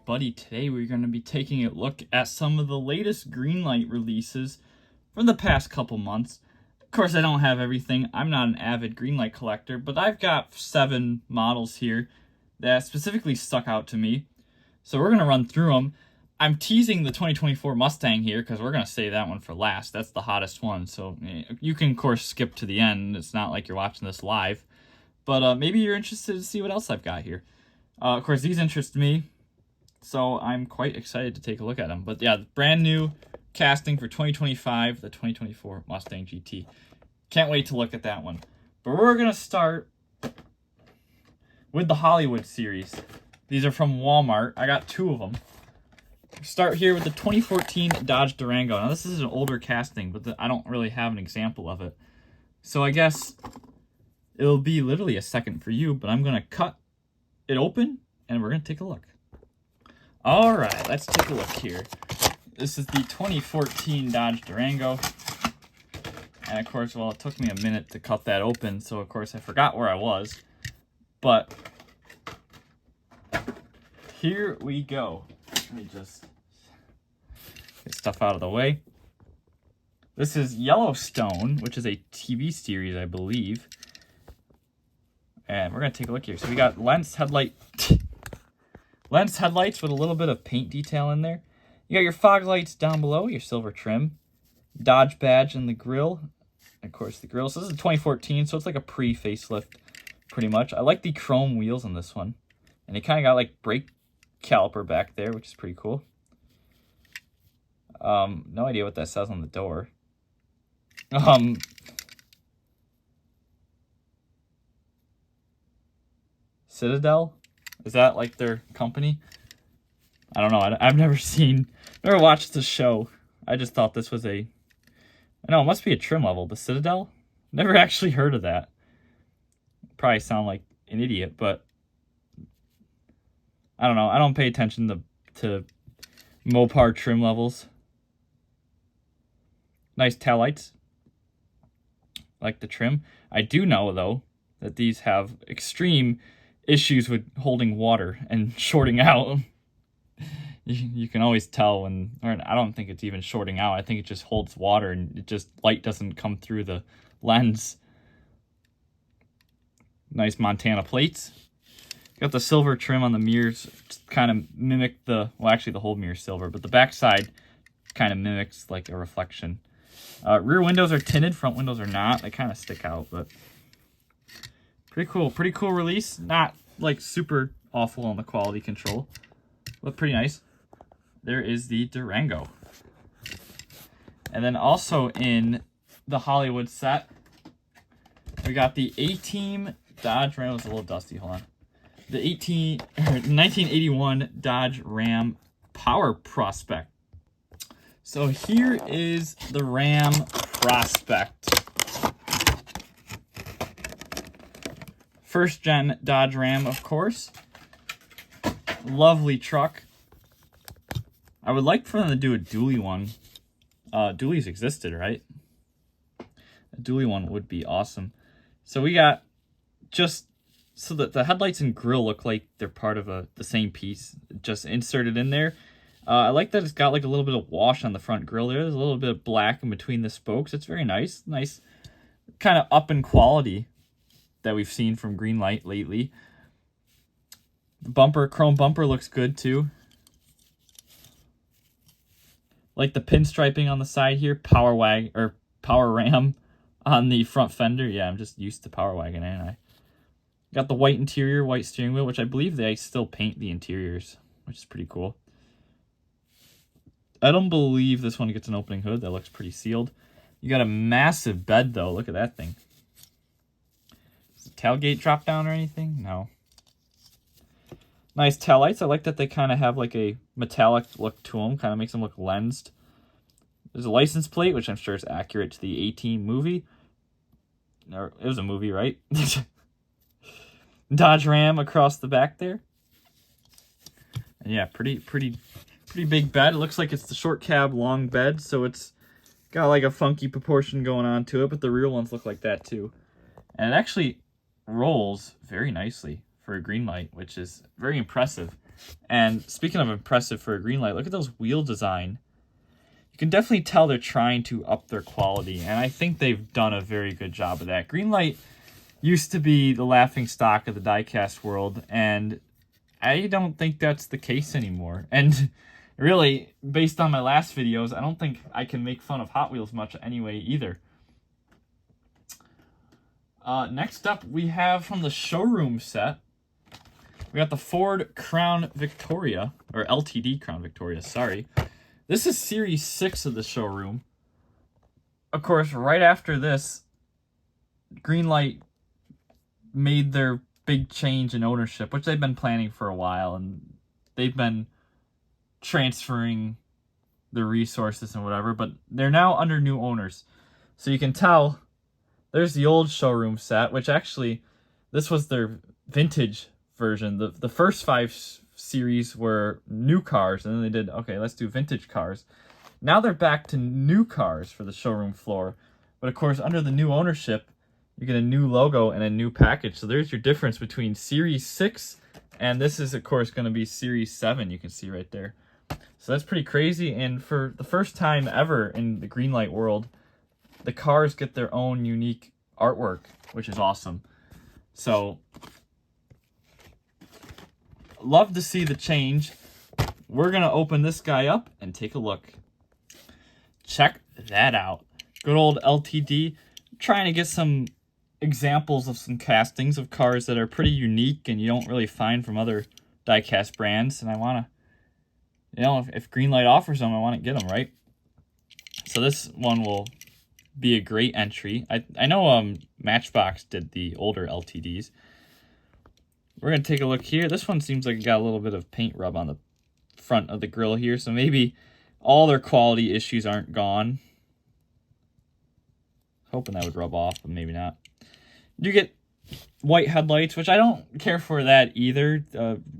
everybody. Today we're going to be taking a look at some of the latest Greenlight releases from the past couple months. Of course, I don't have everything. I'm not an avid Greenlight collector, but I've got 7 models here that specifically stuck out to me. So we're going to run through them. I'm teasing the 2024 Mustang here because we're going to save that one for last. That's the hottest one. So you can, of course, skip to the end. It's not like you're watching this live. But maybe you're interested to see what else I've got here. Of course, these interest me, so I'm quite excited to take a look at them. But yeah, brand new casting for 2025, the 2024 Mustang GT. Can't wait to look at that one. But we're going to start with the Hollywood series. These are from Walmart. I got 2 of them. Start here with the 2014 Dodge Durango. Now, this is an older casting, but I don't really have an example of it. So I guess it'll be literally a second for you, but I'm going to cut it open, and we're going to take a look. All right, let's take a look here. This is the 2014 Dodge Durango. And, of course, well, it took me a minute to cut that open, so, of course, I forgot where I was. But here we go. Let me just get stuff out of the way. This is Yellowstone, which is a TV series, I believe. And we're going to take a look here. So we got lens headlights with a little bit of paint detail in there. You got your fog lights down below, your silver trim. Dodge badge in the grille. Of course, the grille. So this is 2014, so it's like a pre-facelift, pretty much. I like the chrome wheels on this one. And they kind of got like brake caliper back there, which is pretty cool. No idea what that says on the door. Citadel? Is that like their company? I don't know. I've never watched the show. I just thought this was it must be a trim level. The Citadel? Never actually heard of that. Probably sound like an idiot, but I don't know. I don't pay attention to Mopar trim levels. Nice tail lights. Like the trim. I do know, though, that these have extreme issues with holding water and shorting out. You can always tell when, or I don't think it's even shorting out. I think it just holds water and light doesn't come through the lens. Nice Montana plates. Got the silver trim on the mirrors, kind of mimic the whole mirror's silver, but the back side kind of mimics like a reflection. Rear windows are tinted, front windows are not. They kind of stick out, but pretty cool release. Not like super awful on the quality control, but pretty nice. There is the Durango. And then also in the Hollywood set, we got the A-Team Dodge Ram. It's a little dusty, hold on. The 1981 Dodge Ram Power Prospect. So here is the Ram Prospect. First gen Dodge Ram, of course. Lovely truck. I would like for them to do a dually one. Dualies existed, right? A dually one would be awesome. So we got so that the headlights and grille look like they're part of the same piece, just inserted in there. I like that it's got like a little bit of wash on the front grille there. There's a little bit of black in between the spokes. It's very nice. Nice kind of up in quality that we've seen from Greenlight lately. The chrome bumper looks good too. Like the pinstriping on the side here. Power Ram on the front fender. Yeah, I'm just used to Power Wagon, ain't I? Got the white interior, white steering wheel, which I believe they still paint the interiors, which is pretty cool. I don't believe this one gets an opening hood. That looks pretty sealed. You got a massive bed, though. Look at that thing. Does the tailgate drop down or anything? No. Nice taillights. I like that they kind of have like a metallic look to them. Kind of makes them look lensed. There's a license plate, which I'm sure is accurate to the A-Team movie. Or, it was a movie, right? Dodge Ram across the back there. And yeah, pretty big bed. It looks like it's the short cab long bed, so it's got like a funky proportion going on to it, but the real ones look like that too. And it actually rolls very nicely for a Greenlight, which is very impressive. And speaking of impressive for a Greenlight, look at those wheel design. You can definitely tell they're trying to up their quality, and I think they've done a very good job of that. Greenlight used to be the laughing stock of the diecast world, and I don't think that's the case anymore. And really, based on my last videos, I don't think I can make fun of Hot Wheels much anyway either. Next up, we have from the showroom set, we got the Ford Crown Victoria, or LTD Crown Victoria, sorry. This is Series 6 of the showroom. Of course, right after this, Greenlight made their big change in ownership, which they've been planning for a while, and they've been transferring the resources and whatever, but they're now under new owners. So you can tell there's the old showroom set, which actually, this was their vintage version. The first 5 series were new cars, and then they did, okay, let's do vintage cars. Now they're back to new cars for the showroom floor. But of course, under the new ownership, you get a new logo and a new package. So there's your difference between Series 6 and this is, of course, going to be Series 7, you can see right there. So that's pretty crazy. And for the first time ever in the Greenlight world, the cars get their own unique artwork, which is awesome. So, love to see the change. We're going to open this guy up and take a look. Check that out. Good old LTD. Trying to get some examples of some castings of cars that are pretty unique and you don't really find from other diecast brands. And I want to, you know, if Greenlight offers them, I want to get them, right? So this one will be a great entry. I know Matchbox did the older LTDs. We're going to take a look here. This one seems like it got a little bit of paint rub on the front of the grill here, so maybe all their quality issues aren't gone. Hoping that would rub off, but maybe not. You get white headlights, which I don't care for that either.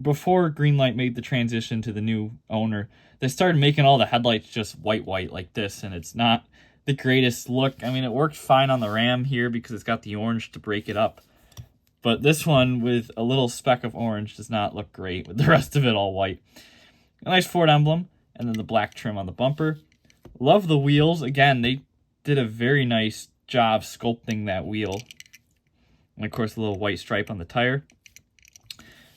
Before Greenlight made the transition to the new owner, they started making all the headlights just white like this, and it's not the greatest look. I mean, it worked fine on the Ram here because it's got the orange to break it up. But this one with a little speck of orange does not look great with the rest of it all white. A nice Ford emblem, and then the black trim on the bumper. Love the wheels. Again, they did a very nice job sculpting that wheel. And of course, a little white stripe on the tire.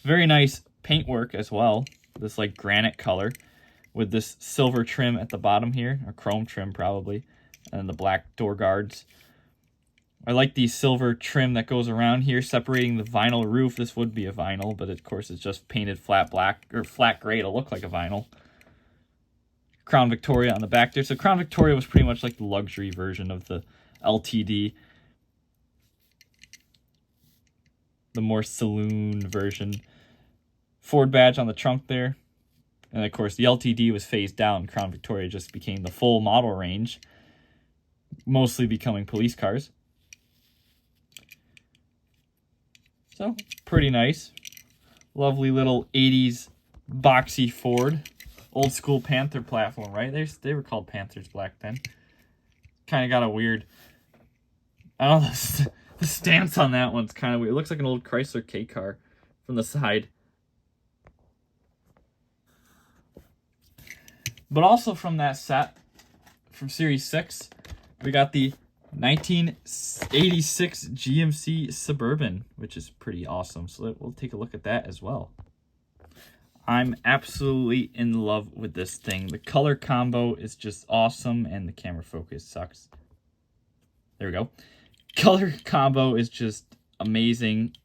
Very nice paintwork as well. This like granite color with this silver trim at the bottom here, or chrome trim probably, and the black door guards. I like the silver trim that goes around here, separating the vinyl roof. This would be a vinyl, but of course it's just painted flat black, or flat gray to look like a vinyl. Crown Victoria on the back there. So Crown Victoria was pretty much like the luxury version of the LTD. The more saloon version. Ford badge on the trunk there. And of course the LTD was phased down. Crown Victoria just became the full model range, mostly becoming police cars. So, pretty nice. Lovely little 80s boxy Ford. Old school Panther platform, right? They were called Panthers back then. Kind of got a weird... I don't know, the stance on that one's kind of weird. It looks like an old Chrysler K car from the side. But also from that set, from Series 6, we got the 1986 GMC Suburban, which is pretty awesome. So we'll take a look at that as well. I'm absolutely in love with this thing. The color combo is just awesome, and the camera focus sucks. There we go. Color combo is just amazing.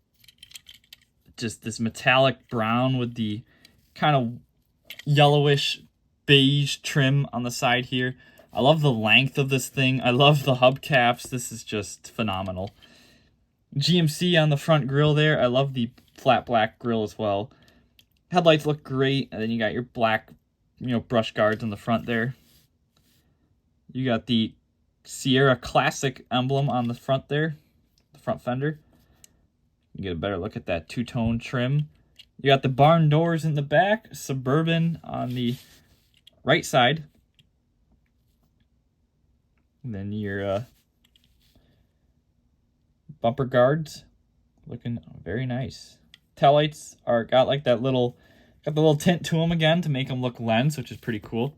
Just this metallic brown with the kind of yellowish beige trim on the side here. I love the length of this thing. I love the hubcaps. This is just phenomenal. GMC on the front grille there. I love the flat black grille as well. Headlights look great. And then you got your black, brush guards on the front there. You got the Sierra Classic emblem on the front there. The front fender. You get a better look at that two-tone trim. You got the barn doors in the back. Suburban on the right side. And then your bumper guards looking very nice. Taillights got like that little Got the little tint to them again to make them look lens, which is pretty cool.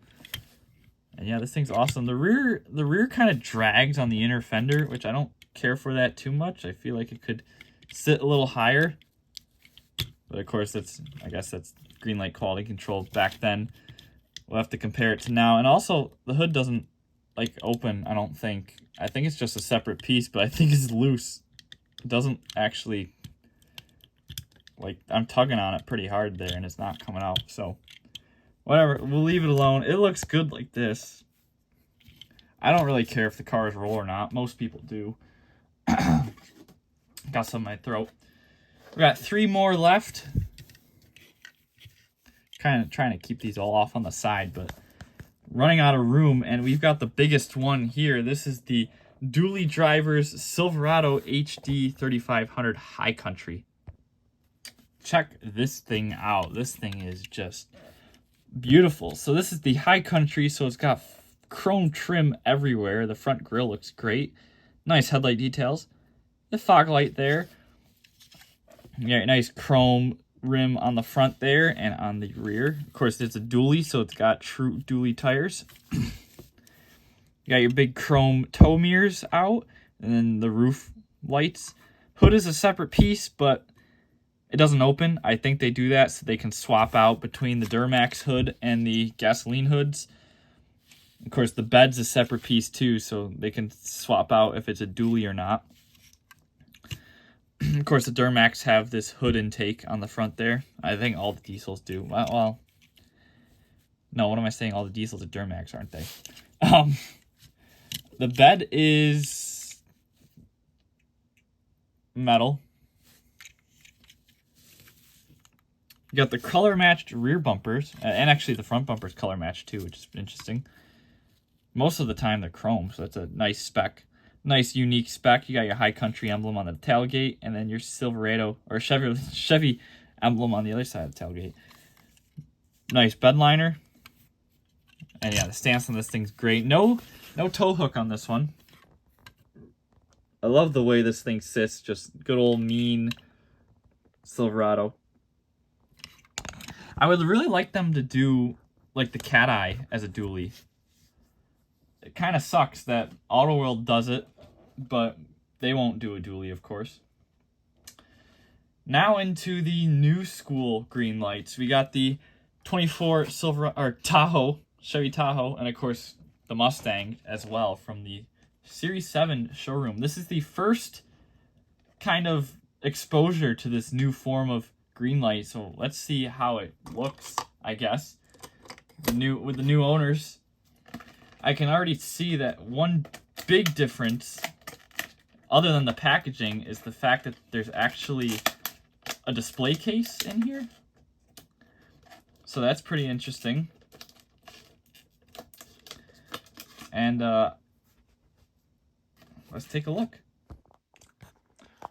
And yeah, this thing's awesome. The rear kind of drags on the inner fender, which I don't care for that too much. I feel like it could sit a little higher. But of course, I guess that's Greenlight quality control back then. We'll have to compare it to now. And also, the hood doesn't like open, I don't think. I think it's just a separate piece, but I think it's loose. It doesn't actually, like, I'm tugging on it pretty hard there and it's not coming out. So whatever, we'll leave it alone. It looks good like this. I don't really care if the cars roll or not. Most people do. Got some in my throat. We got 3 more left. Kind of trying to keep these all off on the side, but running out of room. And we've got the biggest one here. This is the Dually Drivers Silverado HD 3500 High Country. Check this thing out. This thing is just beautiful. So this is the High Country, so it's got chrome trim everywhere. The front grille looks great. Nice headlight details. The fog light there. Yeah, nice chrome rim on the front there and on the rear. Of course, it's a dually, so it's got true dually tires. You got your big chrome tow mirrors out, and then the roof lights. Hood is a separate piece, but it doesn't open. I think they do that so they can swap out between the Duramax hood and the gasoline hoods. Of course, the bed's a separate piece too, so they can swap out if it's a dually or not. Of course, the Duramax have this hood intake on the front there. I think all the diesels do. Well, no, what am I saying? All the diesels are Duramax, aren't they? The bed is metal. You got the color-matched rear bumpers, and actually the front bumper's color-matched too, which is interesting. Most of the time they're chrome, so that's a nice spec. Nice, unique spec. You got your High Country emblem on the tailgate, and then your Silverado or Chevy emblem on the other side of the tailgate. Nice bed liner. And yeah, the stance on this thing's great. No tow hook on this one. I love the way this thing sits. Just good old mean Silverado. I would really like them to do like the cat eye as a dually. It kind of sucks that Auto World does it, but they won't do a dually, of course. Now into the new school Greenlights. We got the 24 Tahoe, Chevy Tahoe, and of course the Mustang as well from the Series 7 showroom. This is the first kind of exposure to this new form of Greenlight, so let's see how it looks, I guess. With the new owners. I can already see that one big difference, other than the packaging, is the fact that there's actually a display case in here. So that's pretty interesting. And let's take a look.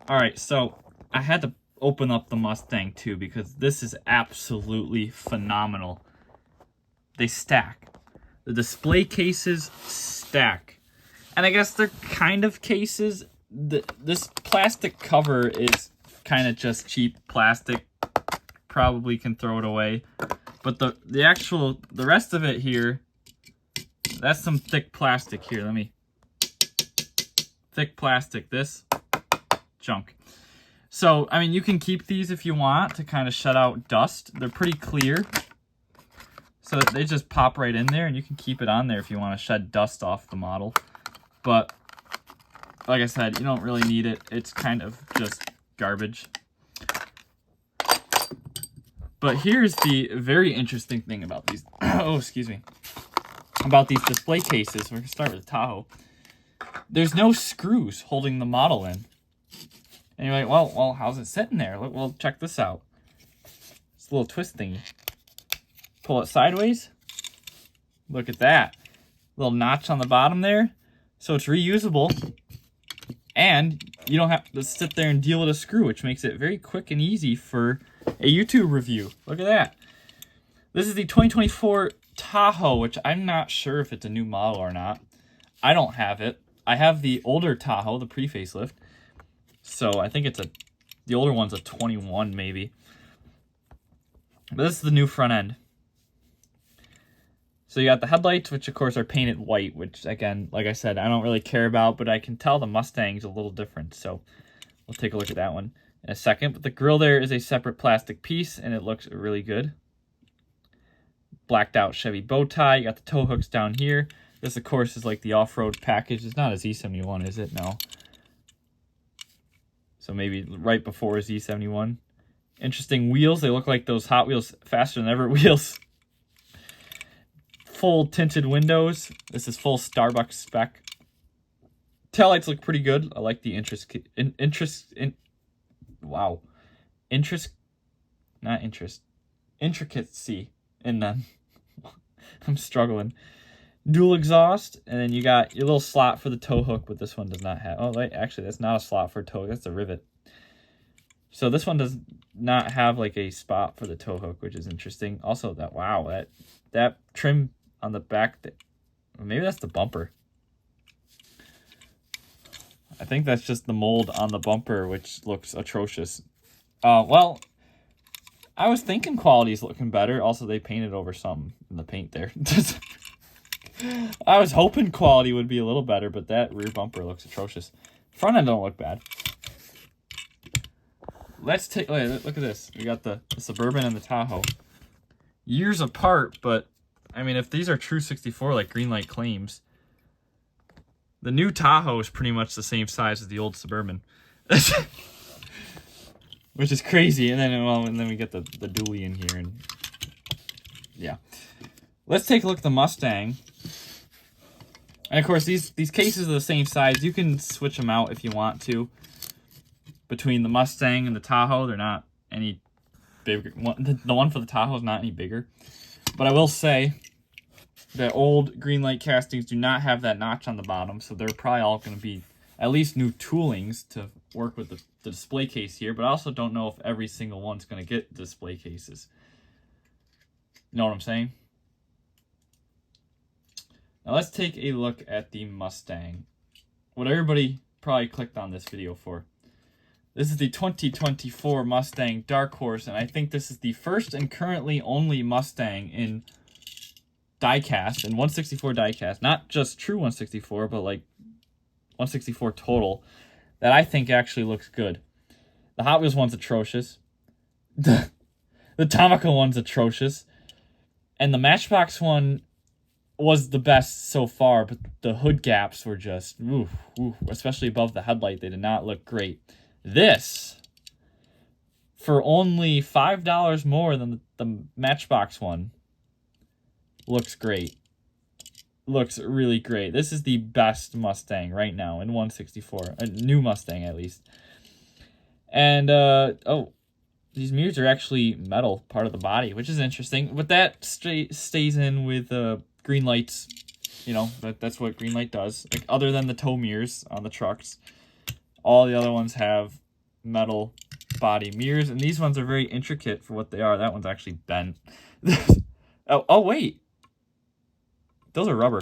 All right, so I had to open up the Mustang too because this is absolutely phenomenal. They stack. The display cases stack. And I guess they're kind of cases. This plastic cover is kind of just cheap plastic. Probably can throw it away. But the rest of it here, that's some thick plastic here. Thick plastic, this junk. So, I mean, you can keep these if you want to kind of shut out dust. They're pretty clear. So they just pop right in there, and you can keep it on there if you want to shed dust off the model. But, like I said, you don't really need it. It's kind of just garbage. But here's the very interesting thing about these. Oh, excuse me. About these display cases. We're going to start with the Tahoe. There's no screws holding the model in. And you're like, well, how's it sitting there? Well, check this out. It's a little twist thingy. Pull it sideways. Look at that. Little notch on the bottom there. So it's reusable. And you don't have to sit there and deal with a screw, which makes it very quick and easy for a YouTube review. Look at that. This is the 2024 Tahoe, which I'm not sure if it's a new model or not. I don't have it. I have the older Tahoe, the pre-facelift. So I think the older one's a 21 maybe. But this is the new front end. So you got the headlights, which of course are painted white, which again, like I said, I don't really care about, but I can tell the Mustang's a little different. So we'll take a look at that one in a second. But the grill there is a separate plastic piece, and it looks really good. Blacked out Chevy bow tie. You got the tow hooks down here. This, of course, is like the off-road package. It's not a Z71, is it? No. So maybe right before a Z71. Interesting wheels. They look like those Hot Wheels Faster Than Ever wheels. Full tinted windows. This is full Starbucks spec. Taillights look pretty good. I like the intricacy in them. I'm struggling. Dual exhaust, and then you got your little slot for the tow hook, but this one does not have. Oh, wait, actually, that's not a slot for a tow hook. That's a rivet. So this one does not have like a spot for the tow hook, which is interesting. Also, that trim on the back, maybe that's the bumper. I think that's just the mold on the bumper, which looks atrocious. Well, I was thinking quality's looking better. Also, they painted over something in the paint there. I was hoping quality would be a little better, but that rear bumper looks atrocious. Front end don't look bad. Let's take look at this. We got the Suburban and the Tahoe. Years apart, but I mean, if these are true 64 like Greenlight claims, the new Tahoe is pretty much the same size as the old Suburban. Which is crazy. And then we get the dually in here, and yeah. Let's take a look at the Mustang. And of course, these cases are the same size. You can switch them out if you want to. Between the Mustang and the Tahoe, they're not any bigger. The one for the Tahoe is not any bigger. But I will say that old Greenlight castings do not have that notch on the bottom, so they're probably all going to be at least new toolings to work with the display case here. But I also don't know if every single one's going to get display cases. You know what I'm saying? Now let's take a look at the Mustang. What everybody probably clicked on this video for. This is the 2024 Mustang Dark Horse, and I think this is the first and currently only Mustang in diecast, and 164 diecast, not just true 164, but like 164 total, that I think actually looks good. The Hot Wheels one's atrocious. The Tomica one's atrocious. And the Matchbox one was the best so far, but the hood gaps were just, especially above the headlight, they did not look great. This, for only $5 more than the Matchbox one, looks great. Looks really great. This is the best Mustang right now in 164. A new Mustang, at least. And, these mirrors are actually metal, part of the body, which is interesting. But that stays in with Greenlights. You know, that's what Greenlight does. Like, other than the tow mirrors on the trucks, all the other ones have metal body mirrors, and these ones are very intricate for what they are. That one's actually bent. oh, wait. Those are rubber.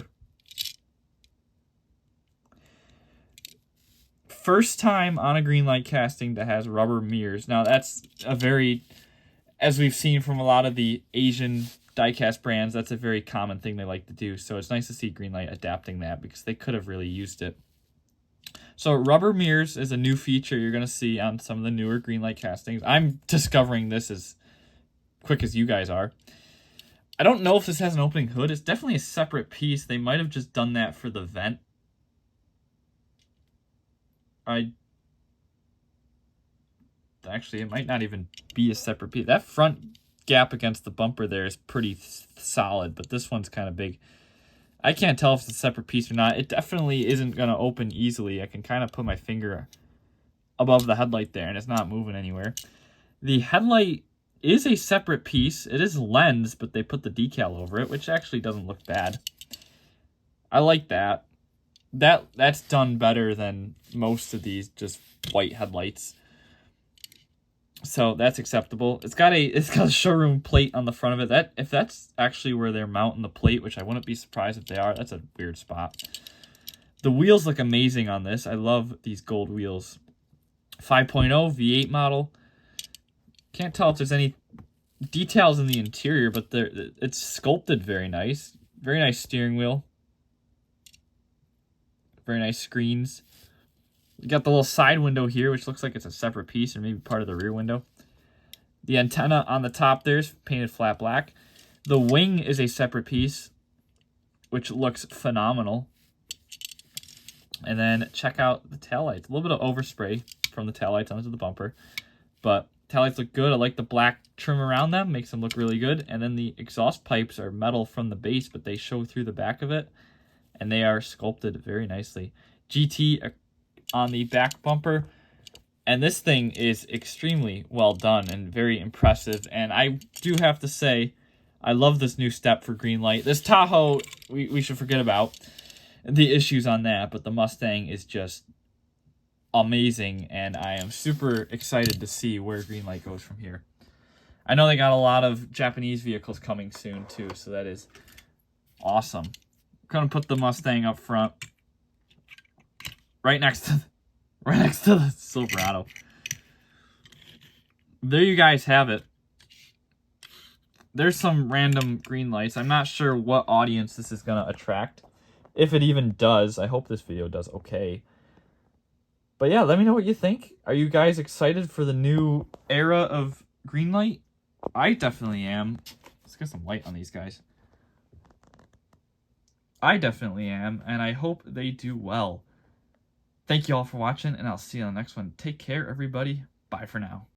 First time on a Greenlight casting that has rubber mirrors. Now, that's a very, as we've seen from a lot of the Asian diecast brands, that's a very common thing they like to do. So it's nice to see Greenlight adapting that, because they could have really used it. So rubber mirrors is a new feature you're going to see on some of the newer Greenlight castings. I'm discovering this as quick as you guys are. I don't know if this has an opening hood. It's definitely a separate piece. They might have just done that for the vent. Actually, it might not even be a separate piece. That front gap against the bumper there is pretty solid, but this one's kind of big. I can't tell if it's a separate piece or not. It definitely isn't going to open easily. I can kind of put my finger above the headlight there, and it's not moving anywhere. The headlight is a separate piece. It is lens, but they put the decal over it, which actually doesn't look bad. I like that. That's done better than most of these just white headlights. So that's acceptable. It's got a showroom plate on the front of it. If that's actually where they're mounting the plate, which I wouldn't be surprised if they are, that's a weird spot. The wheels look amazing on this. I love these gold wheels. 5.0 V8 model. Can't tell if there's any details in the interior, but it's sculpted very nice. Very nice steering wheel. Very nice screens. You got the little side window here, which looks like it's a separate piece or maybe part of the rear window. The antenna on the top there's painted flat black. The wing is a separate piece, which looks phenomenal. And then check out the taillights. A little bit of overspray from the taillights onto the bumper. But taillights look good. I like the black trim around them. Makes them look really good. And then the exhaust pipes are metal from the base, but they show through the back of it. And they are sculpted very nicely. GT on the back bumper. And this thing is extremely well done and very impressive. And I do have to say, I love this new step for Greenlight. This Tahoe, we should forget about the issues on that. But the Mustang is just amazing. And I am super excited to see where Greenlight goes from here. I know they got a lot of Japanese vehicles coming soon too. So that is awesome. I'm going to put the Mustang up front. Right next to the Silverado. There you guys have it. There's some random Greenlights. I'm not sure what audience this is going to attract. If it even does. I hope this video does okay. But yeah, let me know what you think. Are you guys excited for the new era of Greenlight? I definitely am. Let's get some light on these guys. I definitely am, and I hope they do well. Thank you all for watching, and I'll see you on the next one. Take care, everybody. Bye for now.